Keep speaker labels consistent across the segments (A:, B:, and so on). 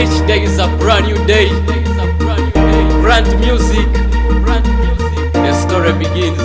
A: Each day is a brand new day. Brand music. The story begins.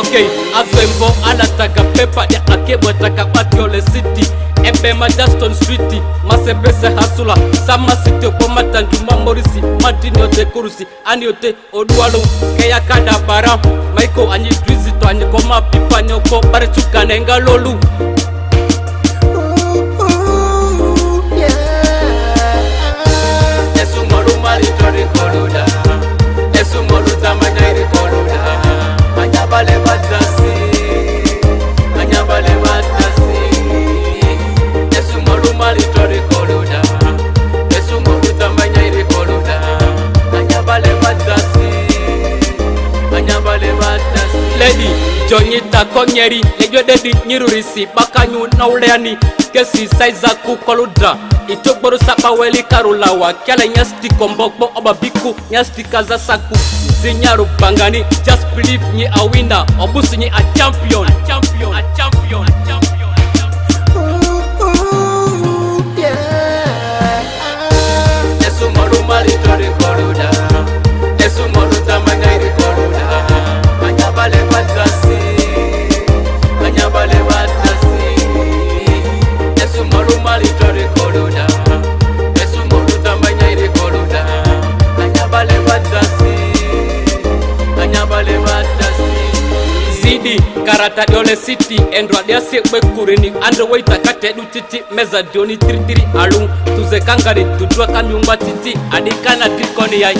A: Okay, azembo anataka pepa ya akebwa taka Batiole City Embema Juston Street Masebese hasula Sama city kwa matanju mamorisi Madini yote kurusi Ani yote odualo Keya kada bara Maiko anyi drizito Anyi koma pipa nyoko Barechuka nenga lolu Esu moru maritori koluda Esu moru tamanyari koluda Anyabale batasi Esu moru maritori koluda Esu moru tamanyari koluda Anyabale batasi Lady Jonyita Konyeri Lejo dedi nyirurisi Bakanyu na uleani Kesi saiza kukoludra Itokboru sapa weli karulawa Kiala nyasti kombokbo obabiku Nyasti kaza saku Zinyaru bangani Just believe nye a winner Obusu nye a champion Esu moru maritori koluda Esu moru tamanyari koluda Anyabale batasi Esu moru maritori koluda Esu moru tamanyari koluda Anyabale batasi Zidi karata Diole City Endwa diase kurini Underway takate titi Meza dioni tiri alung Tuze kangari tudua kanyumba titi Adikana tikoni yai